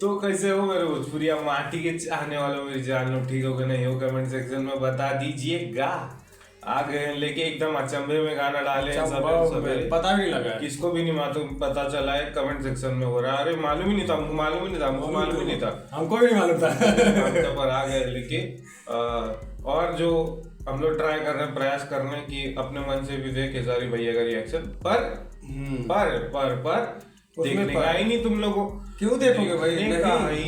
तो कैसे हो मेरे भोजपुरिया माटी के चाहने वालों, मेरी जान लो, ठीक हो कि नहीं हो, कमेंट सेक्शन में बता दीजिएगा। आ गए हैं लेके एकदम अचंभे में गाना डाले हैं सब, पता भी नहीं लगा, किसको भी नहीं मालूम, पता चला है कमेंट सेक्शन में हो रहा है। अरे मालूम ही नहीं था, हमको मालूम ही नहीं था, हमको भी नहीं मालूम था। पर आ गए लेके। और जो हम लोग ट्राई कर रहे हैं, प्रयास कर रहे हैं कि अपने मन से भी देखे सारी भैया का रिएक्शन, पर देखने का ही नहीं तुम लोगों। क्यों देखोगे भाई?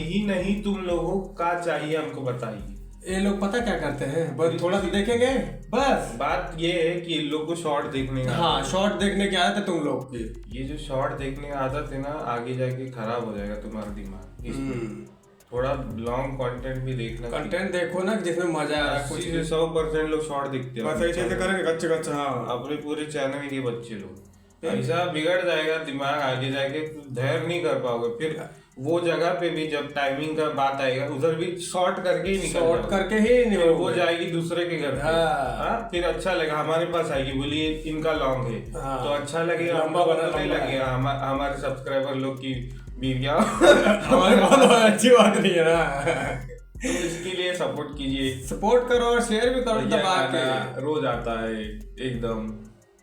ही नहीं तुम लोगों का चाहिए हमको बताइए। ये लोग पता क्या करते हैं, बस थोड़ा सा देखेंगे, बस बात ये है कि इन लोग को शॉर्ट देखने का, हाँ शॉर्ट देखने की आदत है तुम लोग की। ये जो शॉर्ट देखने की आदत है ना, आगे जाके खराब हो जाएगा तुम्हारा दिमाग। थोड़ा लॉन्ग कंटेंट भी देखना, कंटेंट देखो ना जिसमें मजा आ रहा है। कुछ 100% लोग शॉर्ट दिखते हैं, बस ऐसे करेंगे कच्चे हाँ। अपने पूरे चैनल के बच्चे लोग, ऐसा बिगड़ जाएगा दिमाग, आगे जाके धैर्य नहीं कर पाओगे। फिर वो जगह पे भी जब टाइमिंग का बात आएगा, उधर भी शॉर्ट करके ही निकल वो जाएगी दूसरे के घर पे। फिर अच्छा लगेगा, हमारे पास आएगी, बोलिए इनका लॉन्ग है तो अच्छा लगेगा, लंबा बनाने लगेगा हमारे सब्सक्राइबर लोग की बीवियां। हमारे बहुत अच्छी बात नहीं है ना। तो इसके लिए सपोर्ट कीजिए, सपोर्ट करो और शेयर भी करो दबा के। रोज आता है, एकदम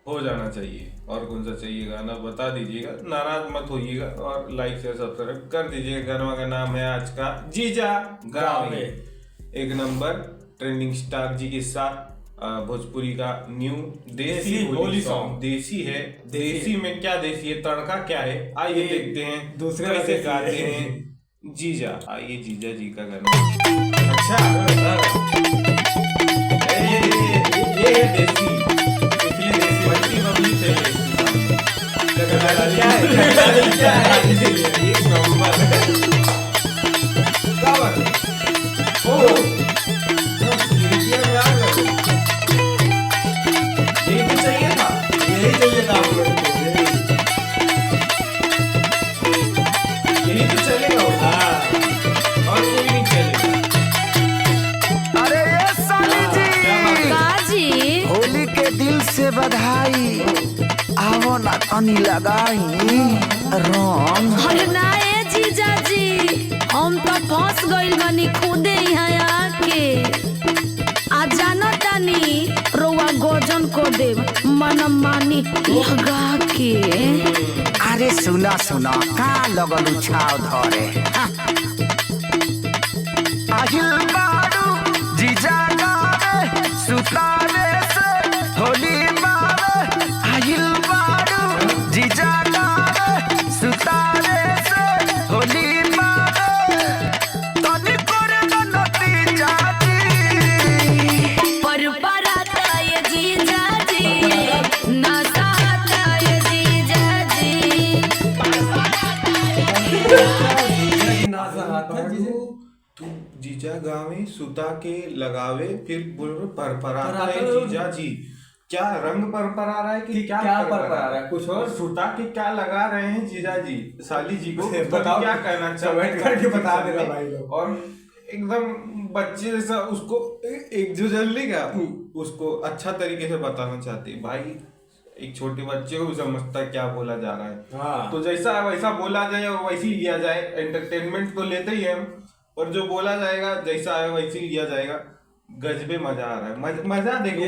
हो जाना चाहिए। और कौन सा चाहिए गाना बता दीजिएगा, नाराज मत होइएगा, और लाइक शेयर सब्सक्राइब कर दीजिएगा। गाना का नाम है आज का जीजा गावे, एक नंबर ट्रेंडिंग स्टार जी के साथ भोजपुरी का न्यू देसी होली सॉन्ग। देसी है, देसी में क्या देसी है, तड़का क्या है, आइए देखते हैं दूसरे कैसे गाते हैं जीजा। आइए जीजा जी का गाना। अच्छा ये देसी क्या है एक नंबर यही चाहिए था आप लोगों को, यही तो चलेगा और कोई नहीं चलेगा। अरे ये साली जी, होली के दिल से बधाई, आवो ना तनी लगाई रंग। अरे ना ए जीजा जी, हम तो फंस गइल बानी खुदे यहाँ आके। आ जानो तानी रोवा गोजन को दे मन मानी लगा के। अरे सुना सुना का लगल उछाव धरे, आहिल बारू जीजा गावे सुतावे से होली मावे। आहिल बारू जीजा गावे सुतावे से होली मावे, तनी करे नती जाती पर पराता ये जीजा जी, ना साता ये जीजा जी। तू जीजा गावे सुता के लगावे, फिर बोल पर है जीजा जी। क्या रंग पर आ रहा है कि क्या पर आ रहा है, कुछ और सुता के क्या लगा रहे हैं जीजा जी साली जी को, बताओ क्या कहना चाहिए, बता देना भाई लोग। और एकदम बच्चे जैसा उसको एक जो जल्दी का उसको अच्छा तरीके से बताना चाहते हैं भाई। एक छोटे बच्चे को समझता क्या बोला जा रहा है, तो जैसा वैसा बोला जाए और वैसे ही लिया जाए। एंटरटेनमेंट तो लेते ही हम, और जो बोला जाएगा जैसा है वैसे ही लिया जाएगा। गजबे मजा आ रहा है, मजा देखो,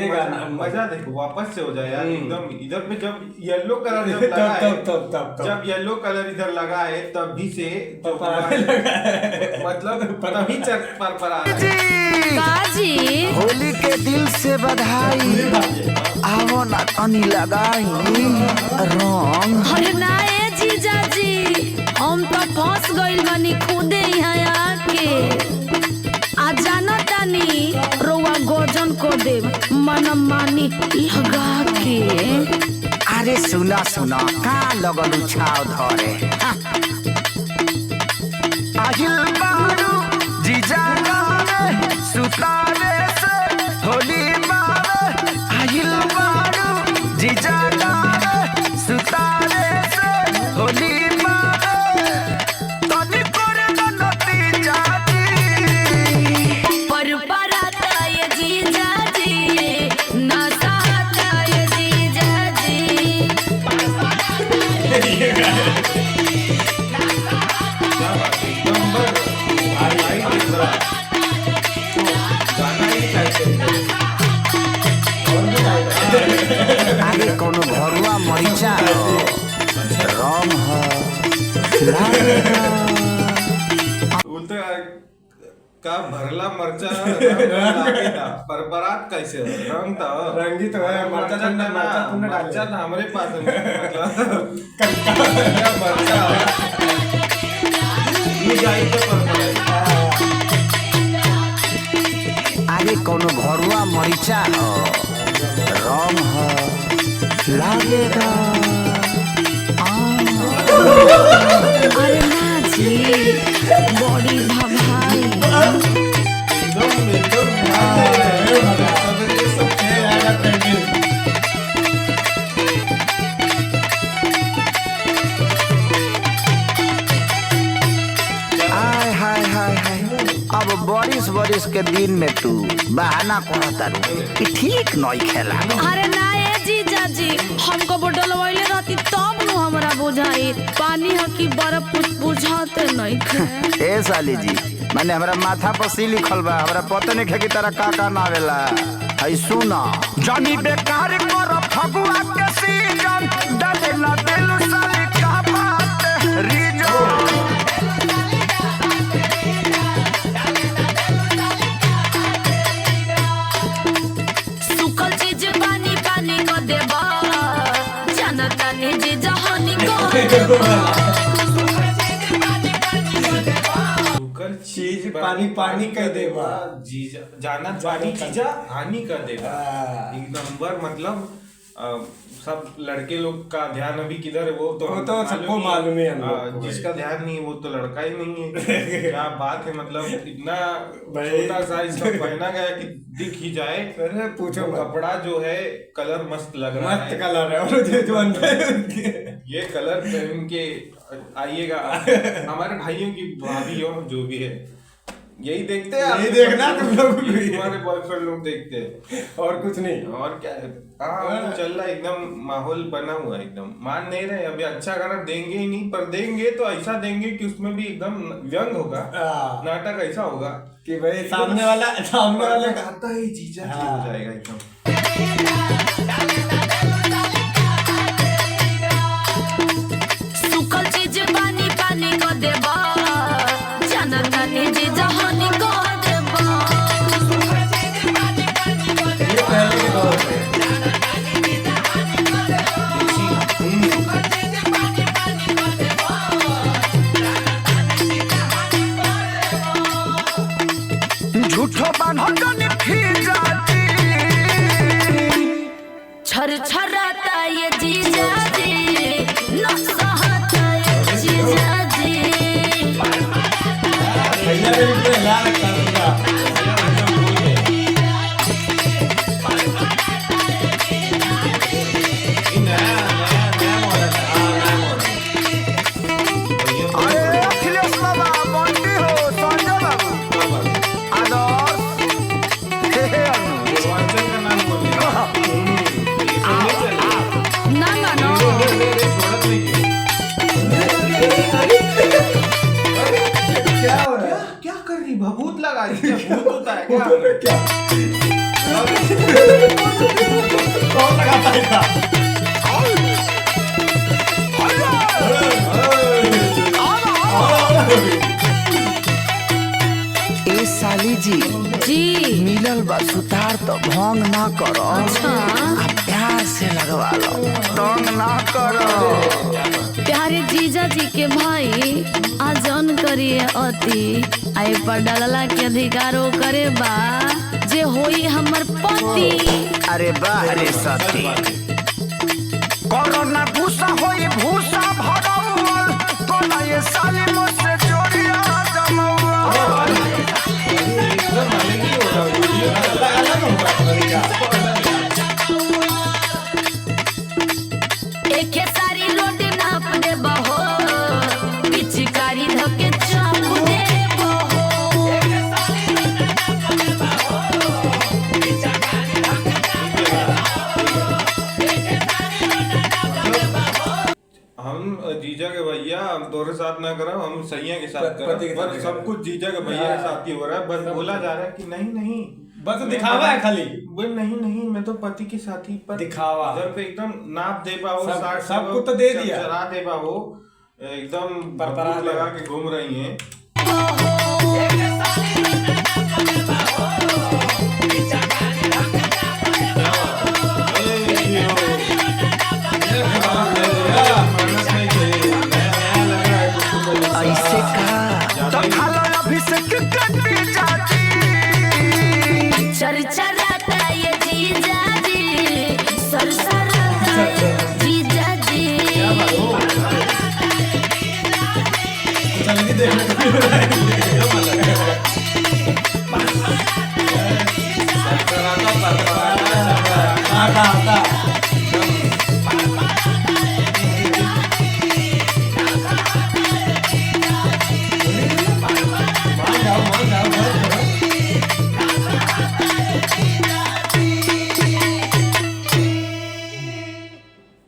मजा देखो, वापस से हो जाए यार एकदम। इधर पे जब येलो कलर जब लगा है, जब येलो कलर इधर लगा है तभी से मतलब तभी पर आ रहा है। होली के दिल से बधाई, आवो ना तनी लगाई रंग। अरे ना ए जीजा जी, हम तो फंस गइल बानी खुदे यहाँ आके। आ जानो तानी रोवा गोजन को दे मन मानी लगा के। अरे सुना सुना का लगल उछाव धरे, आहिल बारू जीजा गावे सुतावे से होली मावे। आहिल बारू जीजा गावे सुतावे से होली मावे, तनी करे नती जाती पर पराता ये जीजा जी, ना साता ये जीजा जी। लागेगा। बोलते का भरला मरचा लागेगा, परपरात कैसे हो? रंग तो रंगी तो है, मरचा तुमने डाला। मरचा तो हमारे पास है, मतलब क्या मरचा ये जाई तो परपरा। अरे कोनो घरुआ मरीचा हो, रंग हो, लागेगा। अरे ना जी बड़ी भभाई हाय हाय हाय हाय, अब बारिश के दिन में तू बहाना करता कि ठीक नहीं खेला। अरे ना ए जीजा जी हमको बोतल वाले रहती तब नु हमरा बुझाई पानी है कि बर्फ कुछ बुझाते नहीं खे। ए साली जी, मैंने हमरा माथा पर सी लिखल बा, हमरा पता नहीं है कि तेरा का ना आवेला। है सुना जानी बेकार कर फगुआ के सीजन, डाले ना दिल साली का बात रीजन। सुखल चीज पानी पानी को देबा जानता नहीं जीजा हनी को चीज पानी कह देगा। जीजा जाना पानी चीजा हानि कर देगा। एक नंबर मतलब सब लड़के लोग का ध्यान अभी किधर है वो तो सबको मालूम है हम लोग को। जिसका ध्यान नहीं है वो तो लड़का ही नहीं है। क्या बात है, मतलब इतना भाई। छोटा साइज का पहना गया कि दिख ही जाए। अरे पूछो मत। कपड़ा जो है कलर मस्त लग रहा मस्त है, कलर है, और जो अंदर है उनके। ये कलर पहन के आइएगा। हमारे भाइयों की भाभियों जो भी है यही देखते हैं, यही देखना तुम लोग भी। हमारे बॉयफ्रेंड लोग देखते हैं और कुछ नहीं। और क्या है। हाँ चल रहा है, एकदम माहौल बना हुआ है, एकदम मान नहीं रहे अभी। अच्छा गाना देंगे ही नहीं, पर देंगे तो ऐसा देंगे कि उसमें भी एकदम व्यंग होगा, नाटक ऐसा होगा कि भाई सामने वाला का आता है जीजा जी हाँ। हो जाएगा एकदम। सुखल चीज पानी पानी को देबा जानता नहीं जीजा हनी को देबा। ये पहले के दौर में झूठो बान्हो जानी फिर जाती। छर छराता ये जीजा जी न सहता ये जीजा जी। भैया ने भी हिला रखा था। अरे अखिलेश बाबा, बंटी हो, संजय बाबू, आदर्श, हे अनु। पूर्वांचल का नाम बोलिए ना मानो क्या हो रहा है? क्या कर रही भभूत लगा रही है? भूत होता है क्या? कौन लगाता है इतना? ए साली जी, जी मिलल बा सुतार तो भंग ना करो। अच्छा। आ प्यार से लगवा लो, तंग ना करो। प्यारे जीजा जी के भाई आजन करिए अति आई पर डालला के अधिकारो करे बा जे होई हमर पति। अरे बाह रे सती, कोरोना भूसा होई भूसा भरौल, तो ना ये साली मुझसे जोड़िया जमौल। एके सारी रोटी नाप दे बहो पिचकारी धके चाप दे बहो। हम जीजा के भैया हम तोरे साथ ना करो, हम सैया के साथ पति के करो। साथ बस सब कुछ जीजा के भैया के साथ ही हो रहा है। बस बोला जा रहा है कि नहीं नहीं बस दिखावा है खाली। वो नहीं मैं तो पति के साथ ही, पर दिखावा। जब एकदम नाप दे पाओ, सब- 60 सब कुछ तो दे दिया। चरा दे पाओ, एकदम परपरा लगा के घूम रही हैं। ऐसे का तो खाला अभिषेक करती जाती चरचराता ये जीजा जी, सरसराता ये जीजा जी। जल्दी देखने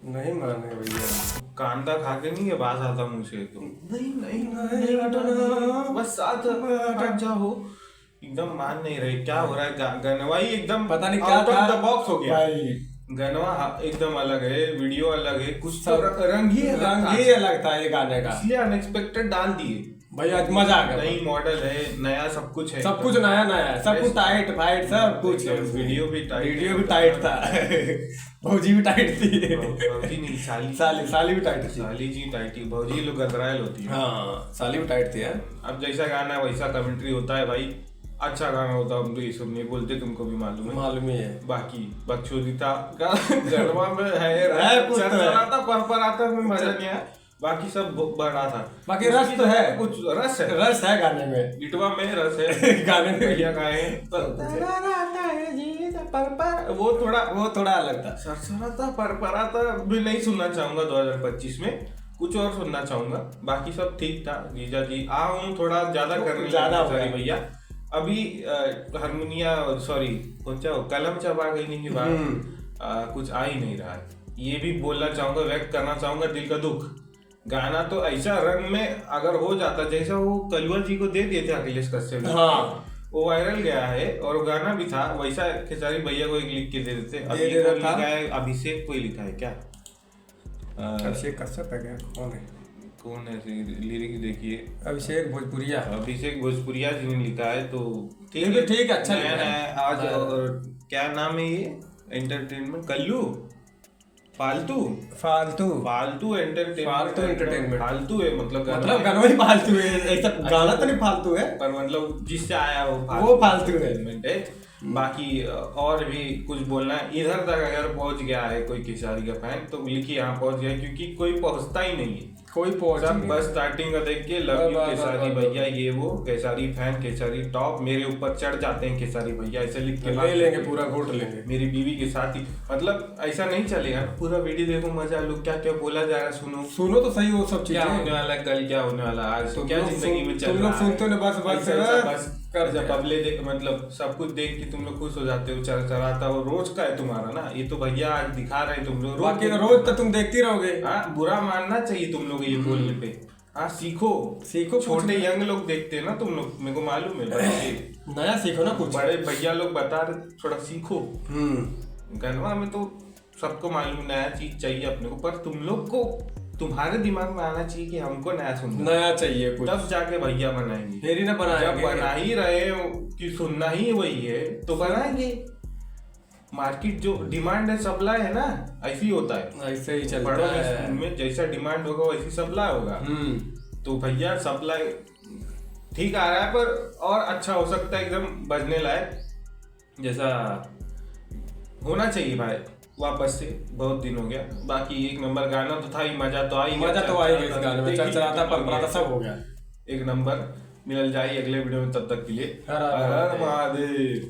नहीं माने भैया। कांदा खा के नहीं ये बात आता मुंह से तो नहीं हटना, बस साथ हट जाओ। एकदम मान नहीं रहे, क्या हो रहा है? गनवाई एकदम पता नहीं क्या आउट ऑफ था द बॉक्स हो गया। भाई गनवा एकदम अलग है, वीडियो अलग है, कुछ तो रंग ही अलग था ये गाने का, इसलिए अनएक्सपेक्टेड डाल दिए भाई आज मजा आ गया। नई मॉडल है, नया सब कुछ है, सब कुछ नया नया है, सब कुछ टाइट फाइट सब कुछ है। वीडियो भी टाइट था भौजी भी टाइट थी, भौजी नहीं साली साली भी टाइट थी। साली जी टाइट थी, भौजी लोग गदरायल होती है। हाँ साली भी टाइट थी यार। अब जैसा गाना है वैसा कमेंट्री होता है भाई। अच्छा गाना होता हम तो ये सब नहीं बोलते, तुमको भी मालूम ही है। बाकी बकचोदिता का गढ़वा में है कुछ चरचराता परपराता में मजा नहीं आया, बाकी सब बड़ा था। बाकी रस तो है, कुछ रस है गाने में, गिटवा में रस है गाने में भैया गाए वो थोड़ा अलग था। सरसराता परपराता भी नहीं सुनना चाहूंगा 2025 में, कुछ और सुनना चाहूंगा। बाकी सब ठीक था। जीजा जी हूँ थोड़ा ज्यादा करने ज्यादा भैया। अभी हारमोनिया सॉरी कलम चबा गई नहीं की बात, कुछ आ ही नहीं रहा है। ये भी बोलना चाहूंगा, व्यक्त करना चाहूंगा दिल का दुख। गाना तो ऐसा रंग में अगर हो जाता जैसा वो कलुआ जी को दे दिए थे अखिलेश कश्यप, हाँ वो वायरल गया है और गाना भी था वैसा, खेसारी भैया को एक लिख के दे देते। अभी लिखा है अभिषेक को ही लिखा है क्या? अभिषेक कश्यप है क्या? कौन है? लिरिक्स देखिए, अभिषेक भोजपुरिया जी ने लिखा है। तो ठीक अच्छा है। आज और क्या नाम है ये एंटरटेनमेंट? कल्लू फालतू एंटरटेनमेंट फालतू है, मतलब गाना ही फालतू है, ऐसा गाना तो नहीं फालतू है पर मतलब जिससे आया वो फालतू है। बाकी और भी कुछ बोलना है इधर तक अगर पहुंच गया है कोई खेसारी का फैन तो लिखिए यहाँ पहुंच गया, क्योंकि कोई पहुंचता ही नहीं है, कोई पहुंच सब बस स्टार्टिंग का देख के लव यू खेसारी भैया, ये वो खेसारी फैन, खेसारी टॉप, मेरे ऊपर चढ़ जाते हैं खेसारी भैया, ऐसे लिख के ले लेंगे, पूरा वोट लेंगे मेरी बीवी के साथ ही। मतलब ऐसा नहीं चलेगा, पूरा वीडियो देखो, मजा लो, क्या क्या बोला जा रहा है सुनो तो सही, वो सब क्या होने वाला है, कल क्या होने वाला, आज तो क्या जिंदगी में चल रहा है, तुम लोग सुनते हो बस कर जब पब्लिक देख, मतलब सब कुछ देख के तुम लोग खुश हो जाते हो, चरचराता हो, रोज का है तुम्हारा ना, ये तो भैया आज दिखा रहे तुम लोग, रोज तो तुम देखती रहोगे। हाँ, बुरा मानना चाहिए तुम लोग ये बोलने पे। हाँ, सीखो छोटे यंग लोग देखते हैं ना तुम लोग, मेरे को मालूम है भाई, नया सीखो ना कुछ, बड़े भैया लोग बता रहे, थोड़ा सीखो। गनवा में तो सबको मालूम नया चीज चाहिए अपने को, पर तुम लोग को तुम्हारे दिमाग में आना चाहिए कि हमको नया सुनना, नया चाहिए कुछ, तब जाके भैया बनाएंगे। फेरी ना बनाएंगे, जब बना ही रहे हो कि सुनना ही वही है तो बनाएंगे। मार्केट जो डिमांड है सप्लाई है ना, ऐसे ही होता है, ऐसे ही चलता है। में जैसा डिमांड होगा वैसी सप्लाई होगा। तो भैया सप्लाई ठीक आ रहा है, पर और अच्छा हो सकता है, एकदम बजने लायक जैसा होना चाहिए भाई, वापस से बहुत दिन हो गया। बाकी एक नंबर गाना तो था ही, मजा तो आई इस गाने में, चरचराता परपराता सब हो गया, एक नंबर। मिल जाए अगले वीडियो में, तब तक के लिए हर हर महादेव।